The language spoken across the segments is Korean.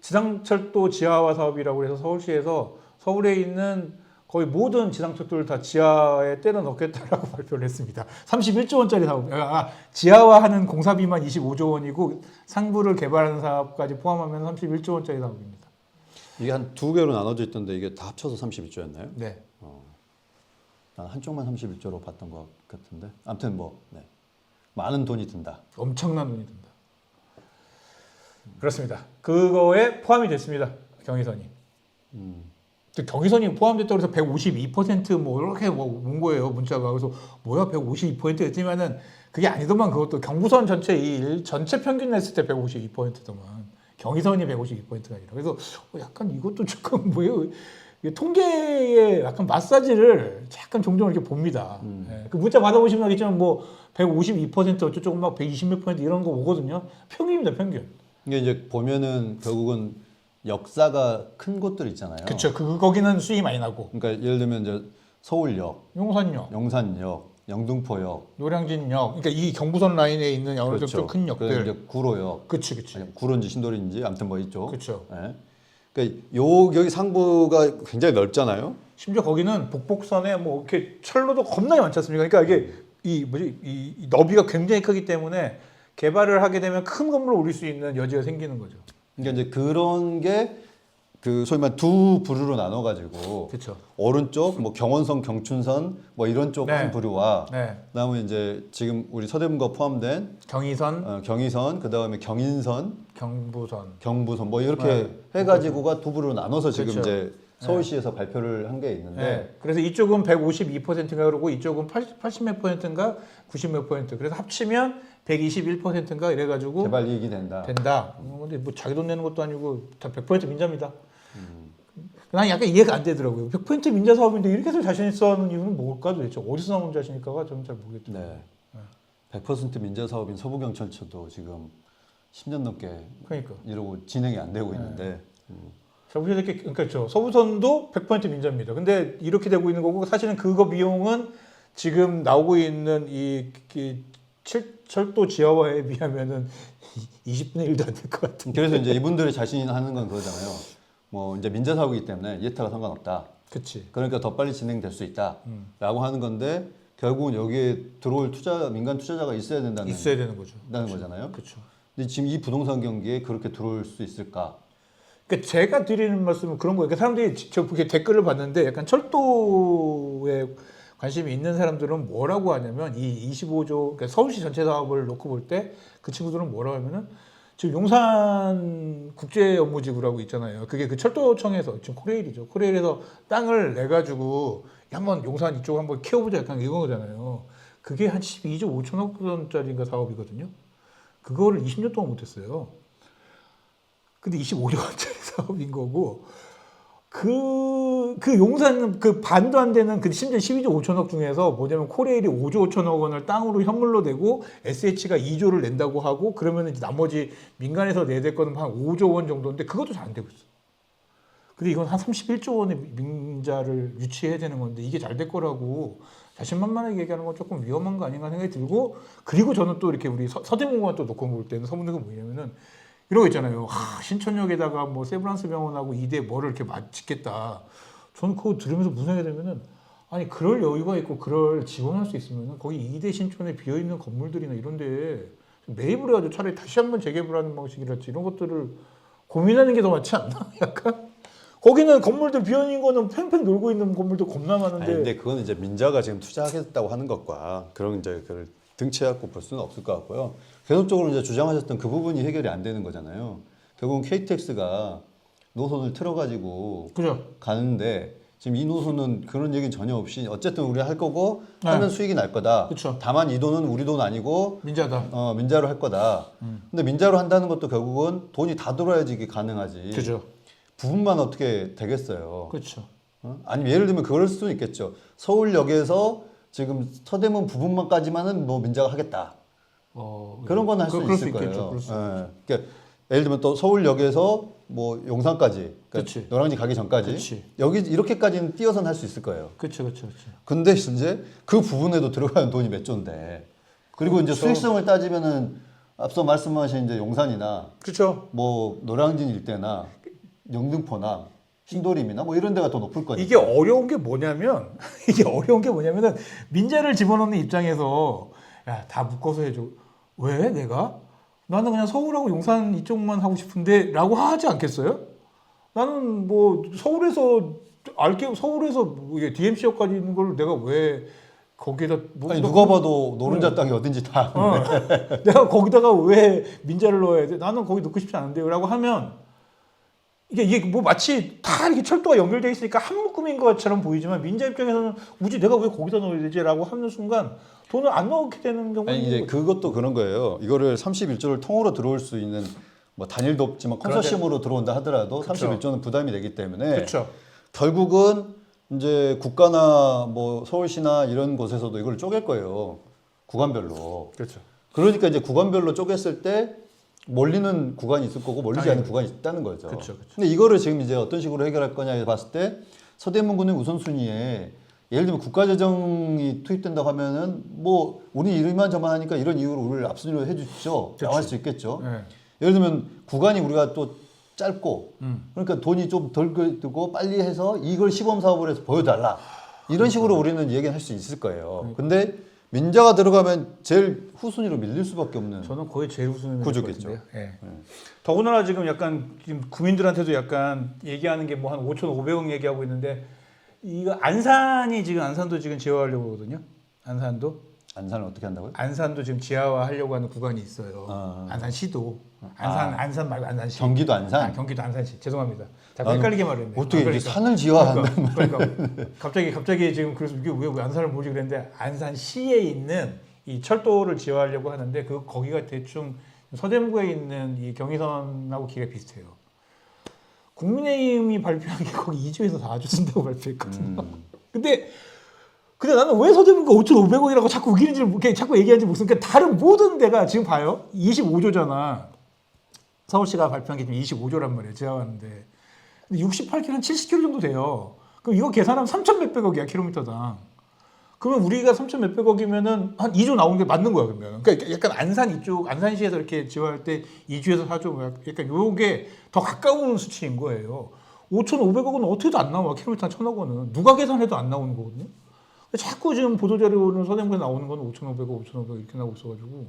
지상철도 지하화 사업이라고 해서 서울시에서 서울에 있는 거의 모든 지상철도를 다 지하에 때려 넣겠다라고 발표를 했습니다. 31조 원짜리 사업. 지하화하는 공사비만 25조 원이고 상부를 개발하는 사업까지 포함하면 31조 원짜리 사업입니다. 이게 한 두 개로 나눠져 있던데 이게 다 합쳐서 31조였나요? 네. 난 한쪽만 31조로 봤던 것 같은데. 아무튼 뭐 네. 많은 돈이 든다. 엄청난 돈이 든다. 그렇습니다. 그거에 포함이 됐습니다. 경의선이. 경의선이 포함됐다고 해서 152%뭐 이렇게 온 거예요. 문자가. 그래서 뭐야 152% 했지만은 그게 아니더만 그것도 경부선 전체 전체 평균 냈을 때 152%더만. 경의선이 152%가 아니라. 그래서 약간 이것도 조금 뭐예요. 통계의 약간 마사지를 약간 종종 이렇게 봅니다. 예, 그 문자 받아보시면 알겠지만 뭐 152% 어쩌고 막 120몇 % 이런 거 오거든요. 평균입니다, 평균. 이게 이제 보면은 결국은 역사가 큰 곳들 있잖아요. 그렇죠. 거기는 수익이 많이 나고. 그러니까 예를 들면 이제 서울역, 용산역, 용산역, 영등포역, 노량진역. 그러니까 이 경부선 라인에 있는 어느 그렇죠. 정도 큰 역들. 이제 구로역. 그렇지, 그렇지. 아니, 구로인지 신도리인지 아무튼 뭐 이쪽. 그렇죠. 예. 그러니까 여기 상부가 굉장히 넓잖아요. 심지어 거기는 북곡선에 뭐 이렇게 철로도 겁나게 많지 않습니까? 그러니까 이게 이 너비가 굉장히 크기 때문에 개발을 하게 되면 큰 건물을 올릴 수 있는 여지가 생기는 거죠. 그러니까 이제 그런 게 그 소위 말 두 부류로 나눠 가지고 그렇죠. 오른쪽 뭐 경원선, 경춘선 뭐 이런 쪽 한 네. 부류와 네. 그다음에 이제 지금 우리 서대문과 포함된 경의선, 경의선, 그다음에 경인선, 경부선. 경부선 뭐 이렇게 네. 해가지고가 두 부류로 나눠서 지금 그렇죠. 이제 서울시에서 발표를 한 게 있는데 네. 그래서 이쪽은 152%인가 그러고 이쪽은 80몇 %인가 90몇 %. 그래서 합치면 121%인가 이래가지고 개발 이익이 된다. 근데 뭐 자기 돈 내는 것도 아니고 다 100% 민자입니다. 난 약간 이해가 안 되더라고요. 100% 민자 사업인데 이렇게 해서 자신 있어 하는 이유는 뭘까 도대체? 어디서 나온 자신일까가 저는 잘 모르겠더라고요. 네. 100% 민자 사업인 서부경찰서도 지금 10년 넘게 그러니까. 이러고 진행이 안 되고 있는데 자, 우리가 이렇게 그러니까 서부선도 100% 민자입니다. 근데 이렇게 되고 있는 거고 사실은 그거 비용은 지금 나오고 있는 이 철도 지하화에 비하면은 20분의 1도 안 될 것 같은. 그래서 이제 이분들이 자신이 하는 건 그거잖아요. 뭐 이제 민자 사업이기 때문에 예타가 상관없다. 그렇지. 그러니까 더 빨리 진행될 수 있다라고 하는 건데 결국은 여기에 들어올 민간 투자자가 있어야 된다는 되는 거죠. 거잖아요. 그렇죠. 근데 지금 이 부동산 경기에 그렇게 들어올 수 있을까? 그러니까 제가 드리는 말씀은 그런 거예요. 그러니까 사람들이 저 그게 댓글을 봤는데 약간 철도에 관심이 있는 사람들은 뭐라고 하냐면 이 25조 그러니까 서울시 전체 사업을 놓고 볼 때 그 친구들은 뭐라고 하면은 지금 용산 국제업무지구라고 있잖아요. 그게 그 철도청에서 지금 코레일이죠. 코레일에서 땅을 내 가지고 한번 용산 이쪽 한번 키워보자 약간 이런 거잖아요. 그게 한 12조 5천억 원짜리인가 사업이거든요. 그거를 20년 동안 못했어요. 근데 25조 원짜리 사업인 거고 그 용산 그 반도 안 되는 그 심지어 12조 5천억 중에서 뭐냐면 코레일이 5조 5천억 원을 땅으로 현물로 내고 SH가 2조를 낸다고 하고 그러면 이제 나머지 민간에서 내야 될 거는 한 5조 원 정도인데 그것도 잘 안 되고 있어. 근데 이건 한 31조 원의 민자를 유치해야 되는 건데 이게 잘 될 거라고 자신만만하게 얘기하는 건 조금 위험한 거 아닌가 생각이 들고 그리고 저는 또 이렇게 우리 서대문공원 또 놓고 볼 때는 서문대가 뭐냐면은 이런 거 있잖아요. 신촌역에다가 뭐 세브란스 병원하고 이대 뭐를 이렇게 짓겠다. 저는 그거 들으면서 무슨 생각이 들면은 아니 그럴 여유가 있고 그럴 지원할 수 있으면은 거기 이대 신촌에 비어 있는 건물들이나 이런데 매입을 해가지고 차라리 다시 한번 재개발하는 방식이랄지 이런 것들을 고민하는 게 더 맞지 않나? 약간 거기는 건물들 비어 있는 거는 팽팽 놀고 있는 건물도 겁나 많은데. 아니, 근데 그건 이제 민자가 지금 투자하겠다고 하는 것과 그런 이제 그걸 등치해갖고 볼 수는 없을 것 같고요. 계속적으로 이제 주장하셨던 그 부분이 해결이 안 되는 거잖아요. 결국은 KTX가 노선을 틀어가지고 그죠? 가는데 지금 이 노선은 그런 얘기는 전혀 없이 어쨌든 우리 할 거고 네. 하면 수익이 날 거다. 그쵸. 다만 이 돈은 우리 돈 아니고 민자다. 민자로 할 거다. 근데 민자로 한다는 것도 결국은 돈이 다 들어야지 이게 가능하지. 그죠? 부분만 어떻게 되겠어요. 그렇죠. 아니면 예를 들면 그럴 수도 있겠죠. 서울역에서 지금 서대문 부분만까지만은 뭐 민자가 하겠다. 그런 건 할 수 있을 거예요. 그러니까 예를 들면 또 서울역에서 뭐 용산까지, 그러니까 노량진 가기 전까지 그치. 여기 이렇게까지는 띄어서는 할 수 있을 거예요. 그렇죠. 근데 이제 그 부분에도 들어가는 돈이 몇 조인데 그리고 이제 수익성을 따지면은 앞서 말씀하신 이제 용산이나 그렇죠. 뭐 노량진 일대나 영등포나 신도림이나 뭐 이런 데가 더 높을 거니까. 이게 어려운 게 뭐냐면 이게 어려운 게 뭐냐면은 민자를 집어넣는 입장에서 야, 다 묶어서 해줘. 왜 내가? 나는 그냥 서울하고 용산 이쪽만 하고 싶은데라고 하지 않겠어요? 나는 뭐 서울에서 뭐 이게 DMC역까지 있는 걸 내가 왜 거기에다 뭐 아니 누가 봐도 노른자 땅이 어딘지 다 아는데. 내가 거기다가 왜 민자를 넣어야 돼? 나는 거기 넣고 싶지 않은데요라고 하면 이게 뭐 마치 다 이렇게 철도가 연결되어 있으니까 한 묶음인 것처럼 보이지만 민자 입장에서는 굳이 내가 왜 거기다 넣어야 되지라고 하는 순간 돈을 안 넣게 되는 경우가 아니 있는 이제 거죠. 그것도 그런 거예요. 이거를 31조를 통으로 들어올 수 있는 뭐 단일도 없지만 컨소시엄으로 들어온다 하더라도 그쵸. 31조는 부담이 되기 때문에 그렇죠. 결국은 이제 국가나 뭐 서울시나 이런 곳에서도 이걸 쪼갤 거예요. 구간별로. 그렇죠. 그러니까 이제 구간별로 쪼갰을 때 몰리는 구간이 있을 거고 몰리지 않는 구간이 있다는 거죠. 그쵸. 근데 이거를 지금 이제 어떤 식으로 해결할 거냐 봤을 때 서대문구는 우선순위에 예를 들면 국가재정이 투입된다고 하면은 뭐 우리 이만 저만 하니까 이런 이유로 우리를 앞순위로 해주십시오. 나올 수 있겠죠. 네. 예를 들면 구간이 우리가 또 짧고 그러니까 돈이 좀 덜 들고 빨리 해서 이걸 시범 사업을 해서 보여달라. 이런 식으로 우리는 얘기를 할 수 있을 거예요. 근데 민자가 들어가면 제일 후순위로 밀릴 수밖에 없는. 저는 거의 제일 우선인 구조겠죠. 예. 더군다나 지금 약간 지금 국민들한테도 약간 얘기하는 게 뭐 한 5,500억 얘기하고 있는데 이거 안산도 지금 지하화하려고 하거든요. 안산을 어떻게 한다고요? 안산도 지금 지하화하려고 하는 구간이 있어요. 아. 안산시도. 안산 말고 안산시. 경기도 안산? 아, 경기도 안산시. 죄송합니다. 자꾸 헷갈리게 말했네. 어떻게 이제 그러니까. 산을 지화한다? 그러니까 갑자기 지금 그래서 이게 왜 안산을 모르지 그랬는데 안산시에 있는 이 철도를 지하화하려고 하는데 거기가 대충 서대문구에 있는 이 경의선하고 길이가 비슷해요. 국민의힘이 발표한 게 거기 2조에서 4조 쓴다고 발표했거든요. 근데 나는 왜 서대문구가 5,500억이라고 자꾸 우기는지 자꾸 얘기하는지 모르겠어요. 그러니까 다른 모든 데가 지금 봐요. 25조잖아. 서울시가 발표한 게 지금 25조란 말이에요. 지하화하는데. 근데 68km 한 70km 정도 돼요. 그럼 이거 계산하면 3천 몇백억이야 킬로미터당. 그러면 우리가 3천 몇백억이면은 한 2조 나오는 게 맞는 거야 그러면. 그러니까 약간 안산시에서 이렇게 지화할 때 2조에서 4조 약간 요게 더 가까운 수치인 거예요. 5,500억은 어떻게도 안 나와 킬로미터 한 1,000억 원은 누가 계산해도 안 나오는 거거든요. 자꾸 지금 보도자료는 서대문구에 나오는 건 5,500억 이렇게 나오고 있어가지고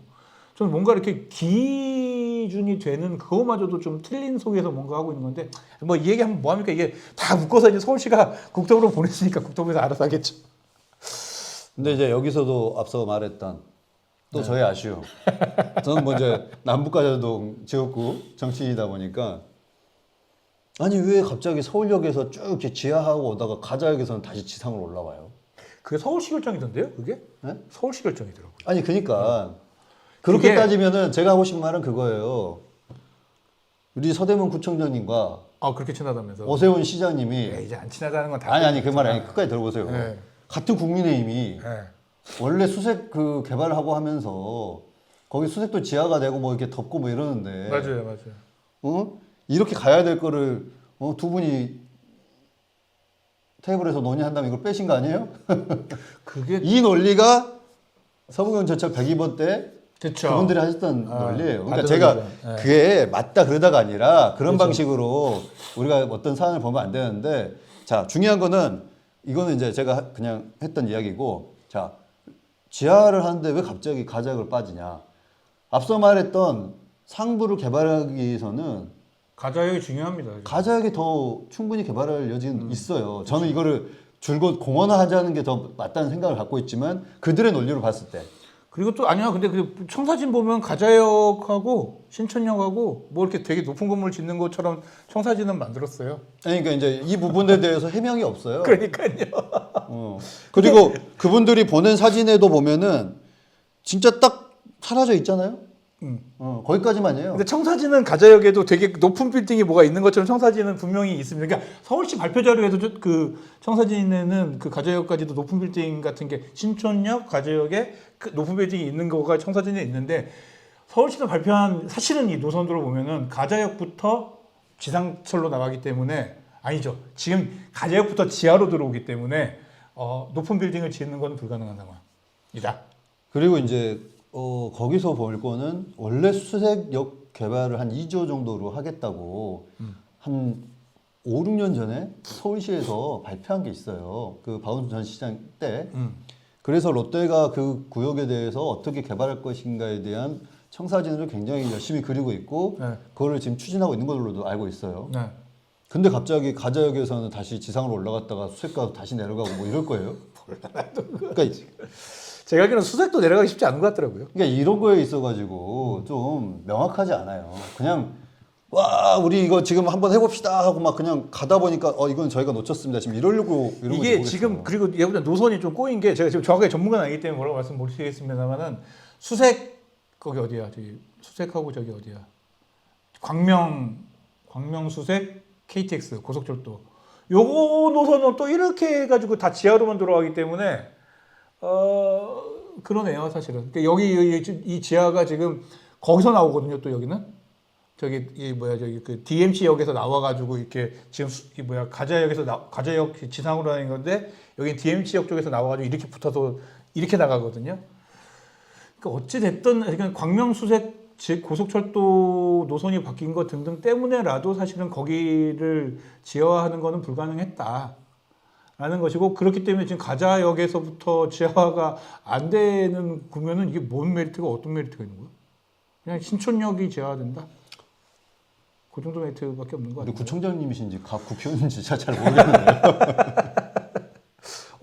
저는 뭔가 이렇게 기준이 되는 그거마저도 좀 틀린 속에서 뭔가 하고 있는 건데 뭐 이 얘기하면 뭐합니까? 이게 다 묶어서 이제 서울시가 국토부로 보냈으니까 국토부에서 알아서 하겠죠. 근데 이제 여기서도 앞서 말했던 또 저의 아쉬움. 저는 뭐 이제 남북가자동 지역구 정치이다 보니까 아니 왜 갑자기 서울역에서 쭉 이렇게 지하하고 오다가 가자역에서는 다시 지상으로 올라와요? 그게 서울시 결정이던데요? 그게? 네? 서울시 결정이더라고요. 아니 그러니까 그렇게 그게- 따지면은 제가 하고 싶은 말은 그거예요. 우리 서대문 구청장님과 그렇게 친하다면서? 오세훈 시장님이 이제 안 친하다는 건 다. 아니 그 말 아니 끝까지 들어보세요. 네. 같은 국민의힘이 네. 원래 수색 그 개발하고 하면서 거기 수색도 지하가 되고 뭐 이렇게 덮고 뭐 이러는데 맞아요. 이렇게 가야 될 거를 두 분이 테이블에서 논의한다면 이걸 빼신 거 아니에요? 그게 이 논리가 서부경 제철 102번 때 그쵸. 그분들이 하셨던 논리예요. 그러니까 맞아, 제가 맞아. 네. 그게 맞다 그러다가 아니라 그런 그렇죠. 방식으로 우리가 어떤 사안을 보면 안 되는데 자 중요한 거는 이거는 이제 제가 그냥 했던 이야기고 자 지하를 하는데 왜 갑자기 가자역을 빠지냐 앞서 말했던 상부를 개발하기 위해서는 가자역이 중요합니다. 가자역이 더 충분히 개발할 여지는 있어요. 저는 이거를 줄곧 공원화하자는 게 더 맞다는 생각을 갖고 있지만 그들의 논리로 봤을 때 그리고 또 아니야. 근데 그 청사진 보면 가자역하고 신촌역하고 뭐 이렇게 되게 높은 건물 짓는 것처럼 청사진은 만들었어요. 그러니까 이제 이 부분에 대해서 해명이 없어요. 그러니까요. 그리고 그분들이 보낸 사진에도 보면은 진짜 딱 사라져 있잖아요. 거기까지만이에요. 근데 청사진은 가자역에도 되게 높은 빌딩이 뭐가 있는 것처럼 청사진은 분명히 있습니다. 그러니까 서울시 발표 자료에도 그 청사진에는 그 가자역까지도 높은 빌딩 같은 게 신촌역 가자역에 그 높은 빌딩이 있는 거가 청사진에 있는데 서울시가 발표한 사실은 이 노선도를 보면은 가자역부터 지상철로 나가기 때문에 아니죠. 지금 가자역부터 지하로 들어오기 때문에 높은 빌딩을 짓는 건 불가능한 상황이다. 그리고 이제 거기서 볼 거는 원래 수색역 개발을 한 2조 정도로 하겠다고 한 5, 6년 전에 서울시에서 발표한 게 있어요. 그 박원순 전 시장 때. 그래서 롯데가 그 구역에 대해서 어떻게 개발할 것인가에 대한 청사진을 굉장히 열심히 그리고 있고 네. 그거를 지금 추진하고 있는 걸로도 알고 있어요. 네. 근데 갑자기 가자역에서는 다시 지상으로 올라갔다가 수색가도 다시 내려가고 뭐 이럴 거예요. 그러니까 제가 알기로는 수색도 내려가기 쉽지 않은 것 같더라고요. 그러니까 이런 거에 있어가지고 좀 명확하지 않아요. 그냥 와 우리 이거 지금 한번 해봅시다 하고 막 그냥 가다 보니까 이건 저희가 놓쳤습니다. 지금 이러려고 이런 이게 건지 지금 모르겠어요. 그리고 얘보다 노선이 좀 꼬인 게 제가 지금 정확하게 전문가는 아니기 때문에 뭐라고 말씀 못 드리겠습니다만은 수색 거기 어디야? 저기 수색하고 저기 어디야? 광명 수색 KTX 고속철도 요거 노선은 또 이렇게 해가지고 다 지하로만 돌아가기 때문에 그러네요 사실은. 그러니까 여기 이 지하가 지금 거기서 나오거든요. 또 여기는 저기 이 뭐야 저기 그 DMC역에서 나와가지고 이렇게 지금 이 뭐야 가자역 지상으로 하는 건데 여기 DMC역 쪽에서 나와가지고 이렇게 붙어서 이렇게 나가거든요. 그러니까 어찌 됐든 그러니까 광명수색 즉 고속철도 노선이 바뀐 것 등등 때문에라도 사실은 거기를 지하화하는 것은 불가능했다라는 것이고 그렇기 때문에 지금 가자역에서부터 지하화가 안 되는 구면은 이게 뭔 메리트가 어떤 메리트가 있는 거야? 그냥 신촌역이 지하화된다? 그 정도 메리트밖에 없는 거 근데 아니에요? 구청장님이신지 각 국회의원인지 잘 모르겠는데요.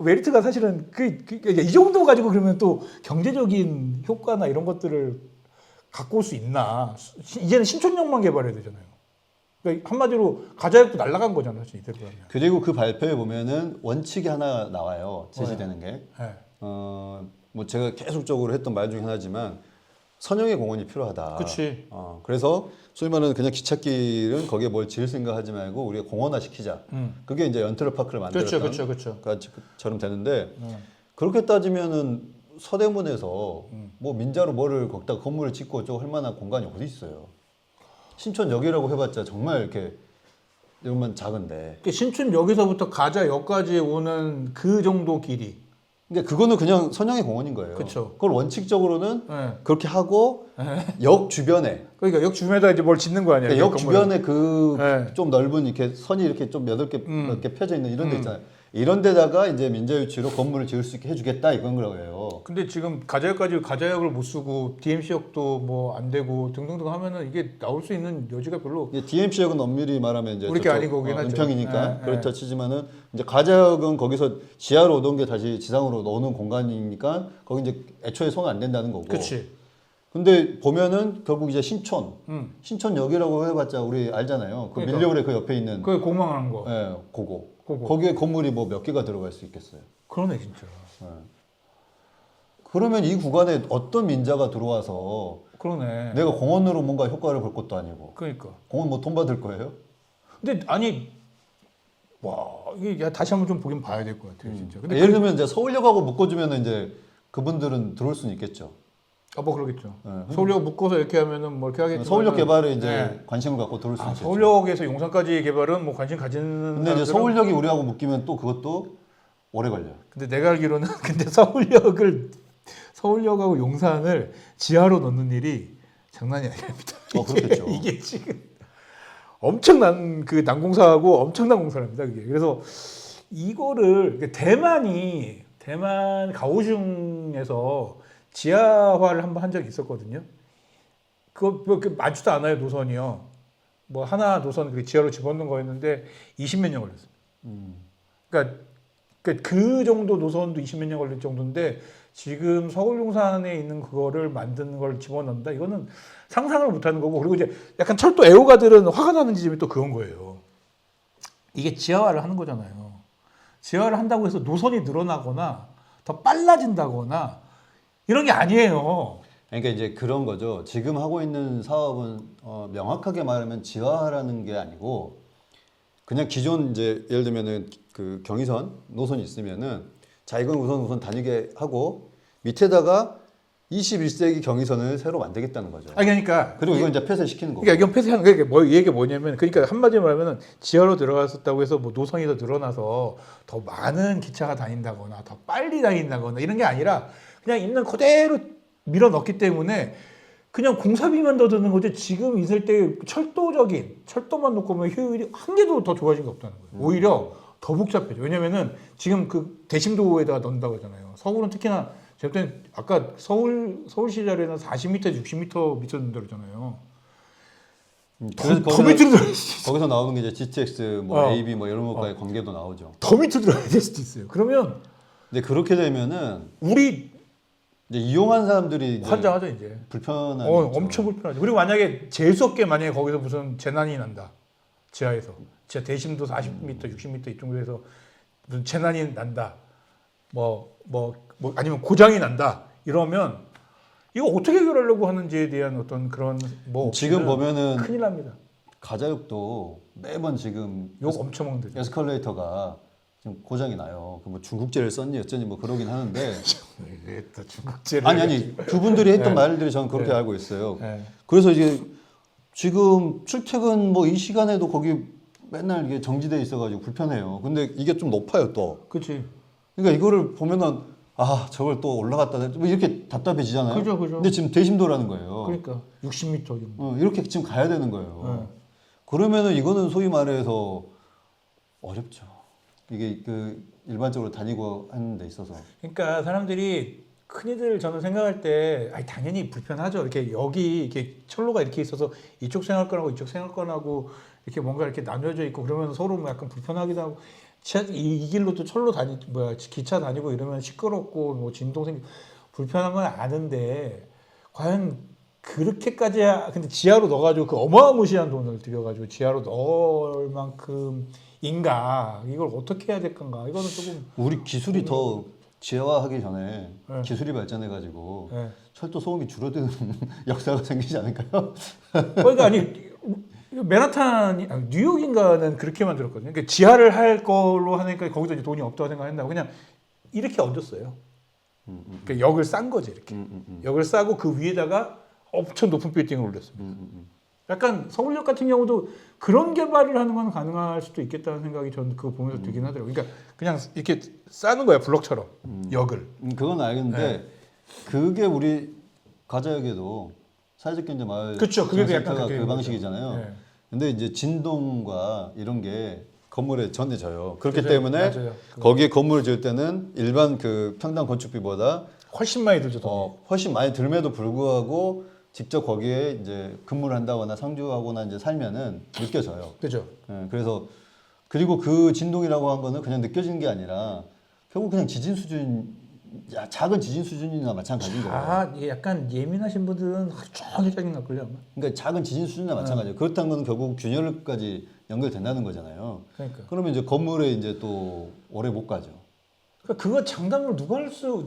메리트가 사실은 이 정도 가지고 그러면 또 경제적인 효과나 이런 것들을 갖고 올 수 있나? 이제는 신촌역만 개발해야 되잖아요. 그러니까 한마디로 가자역도 날아간 거잖아요, 사실 이대로 하면. 그리고 그 발표에 보면은 원칙이 하나 나와요. 제시되는 게. 네. 뭐 제가 계속적으로 했던 말 중에 하나지만 선형의 공원이 필요하다. 그치. 그래서 소위 말하는 그냥 기찻길은 거기에 뭘 지을 생각하지 말고 우리가 공원화 시키자. 그게 이제 연트로파크를 만들었던 그렇죠. 것처럼 되는데 그렇게 따지면은 서대문에서 뭐 민자로 뭐를 거기다 건물을 짓고 어쩌고 할 만한 공간이 어디 있어요. 신촌역이라고 해봤자 정말 이렇게 이것만 작은데. 신촌역에서부터 가자역까지 오는 그 정도 길이. 그러니까 그거는 그냥 선형의 공원인 거예요. 그쵸. 그걸 원칙적으로는 네. 그렇게 하고 역 주변에 그러니까 역 주변에다 이제 뭘 짓는 거 아니에요? 그러니까 역 주변에 그 네. 좀 넓은 이렇게 선이 이렇게 좀 여덟 개 몇 개 펴져 있는 이런 데 있잖아요. 이런 데다가 이제 민자유치로 건물을 지을 수 있게 해주겠다 이건 거예요. 근데 지금 가자역을 못 쓰고 DMC역도 뭐 안 되고 등등등 하면은 이게 나올 수 있는 여지가 별로. DMC역은 엄밀히 말하면 이제 우리 게 아니고 오긴 하죠. 은평이니까 네, 그렇다 치지만은 이제 가자역은 거기서 지하로 오던 게 다시 지상으로 오는 공간이니까 거기 이제 애초에 손 안 된다는 거고. 그렇지. 근데 보면은 결국 이제 신촌역이라고 해봤자 우리 알잖아요. 그 그러니까. 밀려오래 그 옆에 있는. 그 공망하는 거. 예, 그거. 거기에 건물이 뭐 몇 개가 들어갈 수 있겠어요. 그러네 진짜. 예. 그러면 이 구간에 어떤 민자가 들어와서 그러네. 내가 공원으로 뭔가 효과를 볼 것도 아니고. 그러니까. 공원 뭐 돈 받을 거예요? 근데 아니 와 이게 다시 한번 좀 보긴 봐야 될 것 같아요 진짜. 근데 예를 들면 이제 서울역하고 묶어주면 이제 그분들은 들어올 수는 있겠죠. 뭐 그러겠죠. 네. 서울역 묶어서 이렇게 하면은 뭐 이렇게 하겠지만 서울역 개발에 이제 네. 관심을 갖고 들어올 수는 있겠죠. 서울역에서 용산까지 개발은 뭐 관심 가지는. 근데 이제 사람들은- 서울역이 우리하고 묶이면 또 그것도 오래 걸려요. 근데 내가 알기로는 근데 서울역하고 용산을 지하로 넣는 일이 장난이 아닙니다. 그렇겠죠. 이게 지금 엄청난 그 난공사하고 엄청난 공사랍니다. 그게. 그래서 이거를 대만 가오슝에서 지하화를 한번 한 적이 있었거든요. 그거 많지도 않아요 노선이요. 뭐 하나 노선 그 지하로 집어넣는 거였는데 20몇 년 걸렸어요. 그러니까 그 정도 노선도 20몇 년 걸릴 정도인데 지금 서울 용산에 있는 그거를 만드는 걸 집어넣는다. 이거는 상상을 못하는 거고 그리고 이제 약간 철도 애호가들은 화가 나는 지점이 또 그런 거예요. 이게 지하화를 하는 거잖아요. 지하화를 한다고 해서 노선이 늘어나거나 더 빨라진다거나 이런 게 아니에요. 그러니까 이제 그런 거죠. 지금 하고 있는 사업은 명확하게 말하면 지하화라는 게 아니고 그냥 기존 이제 예를 들면은 그 경의선 노선이 있으면은 자 이건 우선 다니게 하고 밑에다가 21세기 경의선을 새로 만들겠다는 거죠. 아니 그러니까 그리고 이건 이제 폐쇄시키는 거고. 그러니까 이건 폐쇄하는 게 뭐 얘기가 뭐냐면 그러니까 한마디로 말하면은 지하로 들어갔었다고 해서 뭐 노선이 더 늘어나서 더 많은 기차가 다닌다거나 더 빨리 다닌다거나 이런 게 아니라 그냥 있는 그대로 밀어넣기 때문에 그냥 공사비만 더 드는 거지 지금 있을 때 철도만 놓고 보면 효율이 한 개도 더 좋아진 게 없다는 거예요. 오히려 더 복잡해져. 왜냐면은 지금 그 대심도에다가 넣는다고 하잖아요. 서울은 특히나 제가 볼땐 아까 서울시절에는 40m, 60m 밑에 넣는다 그러잖아요. 더 밑으로 들어갈 수 있어요. 거기서 나오는 게 이제 GTX, 뭐 AB 뭐 이런 것과의 관계도 나오죠. 더 밑으로 들어가야 될 수도 있어요. 그러면 근데 그렇게 되면은 우리 이제 이용한 사람들이 이제 환장하죠 이제. 불편한. 엄청 불편하죠. 그리고 만약에 재수 없게 만약에 거기서 무슨 재난이 난다. 지하에서. 지하 대심도 40m, 60m 이쪽에서 무슨 재난이 난다. 뭐 아니면 고장이 난다. 이러면 이거 어떻게 해결하려고 하는지에 대한 어떤 그런 뭐 지금 보면은 큰일 납니다. 가자육도 매번 지금 욕 엄청 먹는데. 에스컬레이터가 지금 고장이 나요. 그 뭐 중국제를 썼니 어쩌니 뭐 그러긴 하는데 왜또 중국제를 아니 그분들이 했던 네. 말들이 저는 그렇게 네. 알고 있어요. 네. 그래서 이제 지금 출퇴근 뭐 이 시간에도 거기 맨날 이게 정지돼 있어가지고 불편해요. 근데 이게 좀 높아요 또. 그렇지. 그러니까 이거를 보면은 아 저걸 또 올라갔다 뭐 이렇게 답답해지잖아요. 그죠. 근데 지금 대심도라는 거예요. 그러니까 60m 정도. 이렇게 지금 가야 되는 거예요. 그러면은 이거는 소위 말해서 어렵죠. 이게 그 일반적으로 다니고 하는 데 있어서. 그러니까 사람들이 흔히들 저는 생각할 때 당연히 불편하죠. 이렇게 여기 이렇게 철로가 이렇게 있어서 이쪽 생활권하고 이쪽 생활권하고 이렇게 뭔가 이렇게 나뉘어져 있고 그러면 서로 뭐 약간 불편하기도 하고 이 길로도 철로 기차 다니고 이러면 시끄럽고 뭐 진동 생기고 불편한 건 아는데 과연 그렇게까지 근데 지하로 넣어가지고 그 어마무시한 돈을 들여가지고 지하로 넣을 만큼인가 이걸 어떻게 해야 될 건가 이거는 조금 우리 기술이 더 지하화하기 전에 네. 기술이 발전해가지고 네. 철도 소음이 줄어드는 역사가 생기지 않을까요? 그러니까 아니 뉴욕인가는 그렇게 만들었거든요. 그러니까 지하를 할 걸로 하니까 거기서 이제 돈이 없다고 생각한다고 그냥 이렇게 얹었어요. 그러니까 역을 싼 거지 이렇게. 역을 싸고 그 위에다가 엄청 높은 빌딩을 올렸습니다. 약간 서울역 같은 경우도 그런 개발을 하는 건 가능할 수도 있겠다는 생각이 저는 그거 보면서 들긴 하더라고요. 그러니까 그냥 이렇게 싸는 거야 블럭처럼 역을. 그건 알겠는데 네. 그게 우리 가자역에도 사회적 경제 마을 그쵸, 그게 약간 센터가 그렇게 그 방식이잖아요. 네. 근데 이제 진동과 이런 게 건물에 전해져요. 그렇기 그죠? 때문에 맞아요. 거기에 건물을 지을 때는 일반 그 평당 건축비보다 훨씬 많이 들죠. 돈이. 훨씬 많이 들매도 불구하고 직접 거기에 이제 근무를 한다거나 상주하거나 이제 살면은 느껴져요. 그죠. 예, 그래서 그리고 그 진동이라고 한 거는 그냥 느껴지는 게 아니라 결국 그냥 지진 수준, 작은 지진 수준이나 마찬가지인 거예요. 이게 약간 예민하신 분들은 하루 종일 짜증 날걸요 아마. 그러니까 작은 지진 수준이나 마찬가지예요. 그렇다는 건 결국 균열까지 연결된다는 거잖아요. 그러니까. 그러면 이제 건물에 이제 또 오래 못 가죠. 그러니까 그거 장담을 누가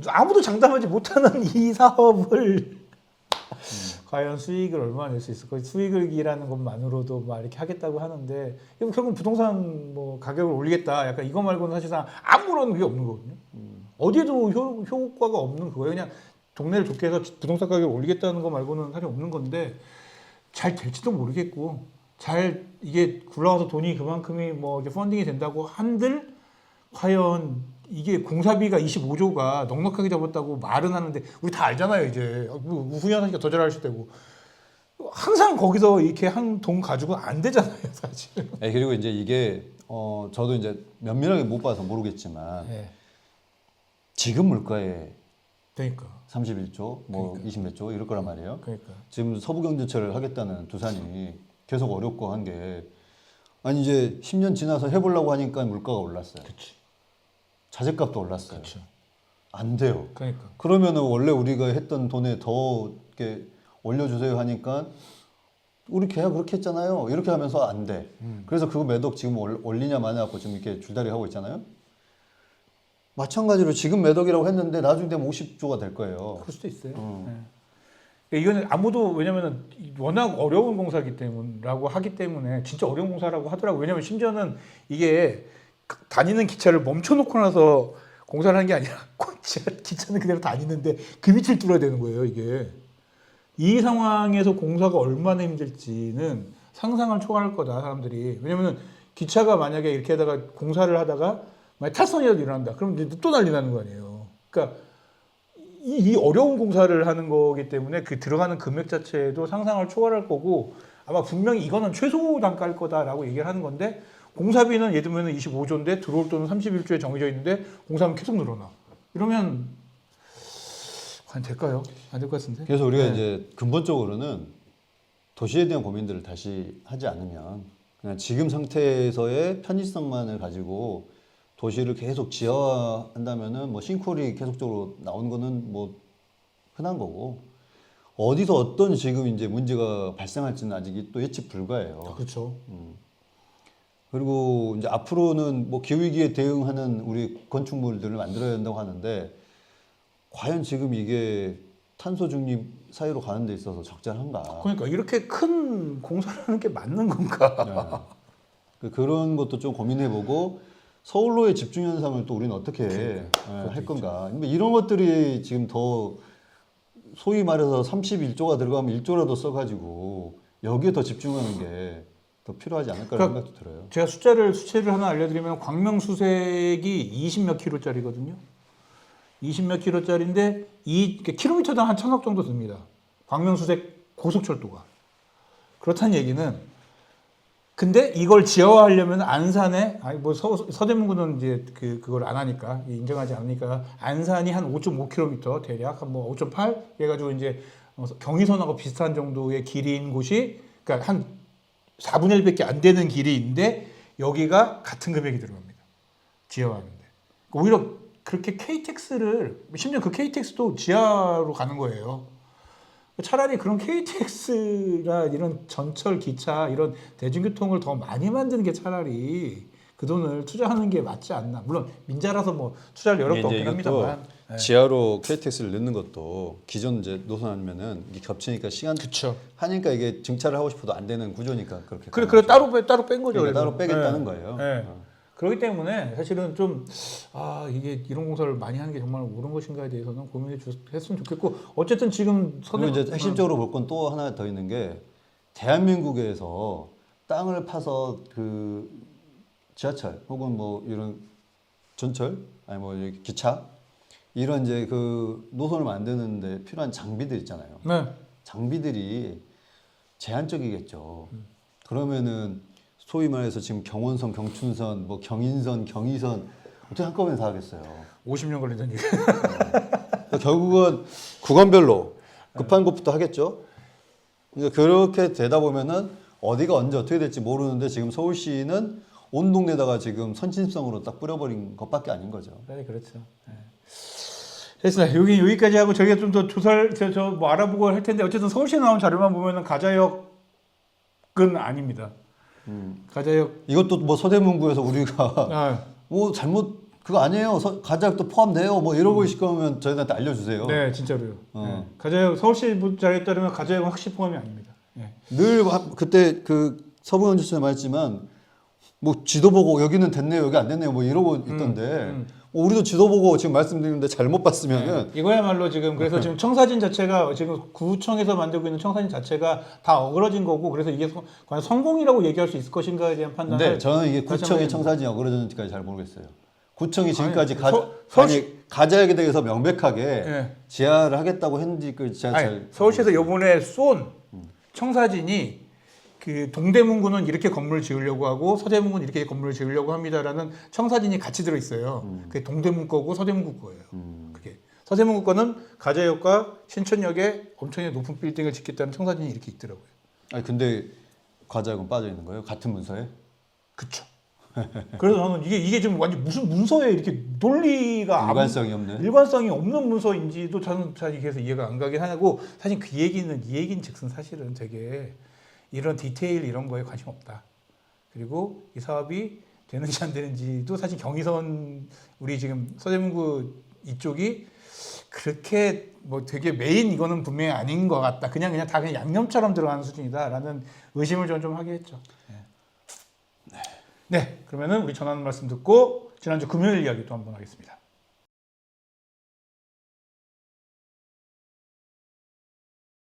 아무도 장담하지 못하는 이 사업을 과연 수익을 얼마나 낼 수 있을까? 수익을이라는 것만으로도 막 이렇게 하겠다고 하는데 이거 결국 부동산 뭐 가격을 올리겠다. 약간 이거 말고는 사실상 아무런 게 없는 거거든요. 어디에도 효과가 없는 그거예요. 그냥 동네를 좋게 해서 부동산 가격을 올리겠다는 거 말고는 사실 없는 건데 잘 될지도 모르겠고 이게 굴러가서 돈이 그만큼이 뭐 이렇게 펀딩이 된다고 한들 과연 이게 공사비가 25조가 넉넉하게 잡았다고 말은 하는데 우리 다 알잖아요 이제 후연하니까 더 잘할 수도 되고 항상 거기서 이렇게 한 돈 가지고는 안 되잖아요 사실. 네, 그리고 이제 이게 저도 이제 면밀하게 못 봐서 모르겠지만 네. 지금 물가에 그러니까 31조, 뭐 그러니까. 20몇 조 이럴 거란 말이에요. 그러니까 지금 서부경제철을 하겠다는 두산이 계속 어렵고 한 게 아니 이제 10년 지나서 해보려고 하니까 물가가 올랐어요. 그렇지. 자재값도 올랐어요. 그렇죠. 안 돼요. 그러니까 그러면은 원래 우리가 했던 돈에 더 이렇게 올려주세요 하니까 우리 계약 그렇게 했잖아요. 이렇게 하면서 안 돼. 그래서 그 매덕 지금 올리냐 마냐 갖고 지금 이렇게 줄다리 하고 있잖아요. 마찬가지로 지금 매덕이라고 했는데 나중에 되면 50조가 될 거예요. 그럴 수도 있어요. 네. 그러니까 이거는 아무도 왜냐면은 워낙 어려운 공사기 때문이라고 하기 때문에 진짜 어려운 공사라고 하더라고요. 왜냐면 심지어는 이게 다니는 기차를 멈춰놓고 나서 공사를 하는 게 아니라 기차는 그대로 다니는데 그 밑을 뚫어야 되는 거예요. 이게 이 상황에서 공사가 얼마나 힘들지는 상상을 초월할 거다 사람들이. 왜냐면은 기차가 만약에 이렇게 하다가 공사를 하다가 만약 탈선이라도 일어난다. 그럼 이제 또 난리 나는 거 아니에요. 그러니까 이 어려운 공사를 하는 거기 때문에 그 들어가는 금액 자체도 상상을 초월할 거고 아마 분명히 이거는 최소 단가일 거다라고 얘기를 하는 건데 공사비는 예를 들면 25조인데 들어올 돈은 31조에 정해져 있는데 공사비는 계속 늘어나. 이러면 과연 될까요? 안 될 것 같은데. 그래서 우리가 이제 근본적으로는 도시에 대한 고민들을 다시 하지 않으면 그냥 지금 상태에서의 편의성만을 가지고 도시를 계속 지하화한다면은 뭐 싱크홀이 계속적으로 나오는 거는 뭐 흔한 거고 어디서 어떤 지금 이제 문제가 발생할지는 아직 또 예측 불가해요. 그렇죠. 그리고 이제 앞으로는 뭐 기후위기에 대응하는 우리 건축물들을 만들어야 된다고 하는데 과연 지금 이게 탄소 중립 사회로 가는 데 있어서 적절한가? 그러니까 이렇게 큰 공사를 하는 게 맞는 건가? 네. 그런 것도 좀 고민해보고 서울로의 집중 현상을 또 우리는 어떻게 할 건가? 이런 것들이 지금 더 소위 말해서 31조가 들어가면 1조라도 써가지고 여기에 더 집중하는 게 더 필요하지 않을까라는 생각도 들어요. 제가 수치를 하나 알려드리면 광명수색이 20몇 킬로짜리거든요. 20몇 킬로짜리인데 이 킬로미터당 한 1,000억 정도 듭니다. 광명수색 고속철도가. 그렇다는 얘기는 근데 이걸 지하화하려면 안산에 아니 뭐 서대문구는 이제 그걸 안 하니까 인정하지 않으니까 안산이 한 5.5km 대략 한 뭐 5.8 해가지고 이제 경의선하고 비슷한 정도의 길이인 곳이 그러니까 한 4분의 1밖에 안 되는 길이인데 여기가 같은 금액이 들어갑니다. 지하화하는데 오히려 그렇게 KTX를 심지어 그 KTX도 지하로 가는 거예요. 차라리 그런 KTX나 이런 전철, 기차 이런 대중교통을 더 많이 만드는 게 차라리 그 돈을 투자하는 게 맞지 않나. 물론 민자라서 뭐 투자할 여력도 없긴 합니다만. 지하로 KTX를 넣는 것도 기존 이제 노선 아니면은 이게 겹치니까 시간 그쵸. 하니까 이게 증차를 하고 싶어도 안 되는 구조니까 그렇게. 그래 따로 뺀 거죠. 그러니까 따로 빼겠다는 거예요. 네. 그렇기 때문에 사실은 좀 이게 이런 공사를 많이 하는 게 정말 옳은 것인가에 대해서는 고민해 했으면 좋겠고 어쨌든 지금 그리고 이제 핵심적으로 볼 건 또 하나 더 있는 게 대한민국에서 땅을 파서 그 지하철 혹은 뭐 이런 전철 아니 뭐 기차 이런 이제 그 노선을 만드는데 필요한 장비들 있잖아요. 네. 장비들이 제한적이겠죠. 그러면은 소위 말해서 지금 경원선, 경춘선, 뭐 경인선, 경의선 어떻게 한꺼번에 다 하겠어요. 50년 걸린다는 얘기. 결국은 구간별로 급한 것부터 하겠죠. 그러니까 그렇게 되다 보면은 어디가 언제 어떻게 될지 모르는데 지금 서울시는 온 동네다가 지금 선진성으로 딱 뿌려버린 것밖에 아닌 거죠. 네, 그렇죠. 네. 됐습니다. 여기까지 하고 저희가 좀 더 조사를 뭐 알아보고 할 텐데 어쨌든 서울시에 나온 자료만 보면은 가자역은 아닙니다. 가자역 이것도 뭐 서대문구에서 우리가 뭐 잘못 그거 아니에요. 가자역도 포함돼요. 뭐 이러고 있을 거면 저희한테 알려주세요. 네, 진짜로요. 네. 가자역 서울시 자료에 따르면 가자역은 확실히 포함이 아닙니다. 네. 늘 그때 그 서부연주소에 말했지만 뭐 지도 보고 여기는 됐네요, 여기 안 됐네요, 뭐 이러고 있던데. 우리도 지도 보고 지금 말씀드리는데 잘못 봤으면은 이거야말로 지금 그래서 지금 청사진 자체가 지금 구청에서 만들고 있는 청사진 자체가 다 어그러진 거고 그래서 이게 과연 성공이라고 얘기할 수 있을 것인가에 대한 판단을. 네, 저는 이게 구청의 청사진이 어그러졌는지까지 잘 모르겠어요. 구청이 지금까지 가자역에 대해서 명백하게 지하를 하겠다고 했는지 그 제가 서울시에서 이번에 쏜 청사진이 그 동대문구는 이렇게 건물을 지으려고 하고 서대문구는 이렇게 건물을 지으려고 합니다라는 청사진이 같이 들어 있어요. 그게 동대문 거고 서대문구 거예요. 그게 서대문구 거는 가자역과 신촌역에 엄청나게 높은 빌딩을 짓겠다는 청사진이 이렇게 있더라고요. 아니 근데 가자역은 빠져 있는 거예요? 같은 문서에? 그쵸. 그래서 저는 이게 지금 완전 무슨 문서에 이렇게 논리가 일관성이 없는 문서인지도 저는 사실 그래서 이해가 안 가긴 하고 사실 이 얘기는 즉슨 사실은 되게 이런 디테일 이런 거에 관심 없다. 그리고 이 사업이 되는지 안 되는지도 사실 경의선 우리 지금 서대문구 이쪽이 그렇게 뭐 되게 메인 이거는 분명히 아닌 것 같다. 그냥 다 그냥 양념처럼 들어가는 수준이다라는 의심을 저는 좀 하게 했죠. 네, 그러면은 우리 전하는 말씀 듣고 지난주 금요일 이야기 또 한번 하겠습니다.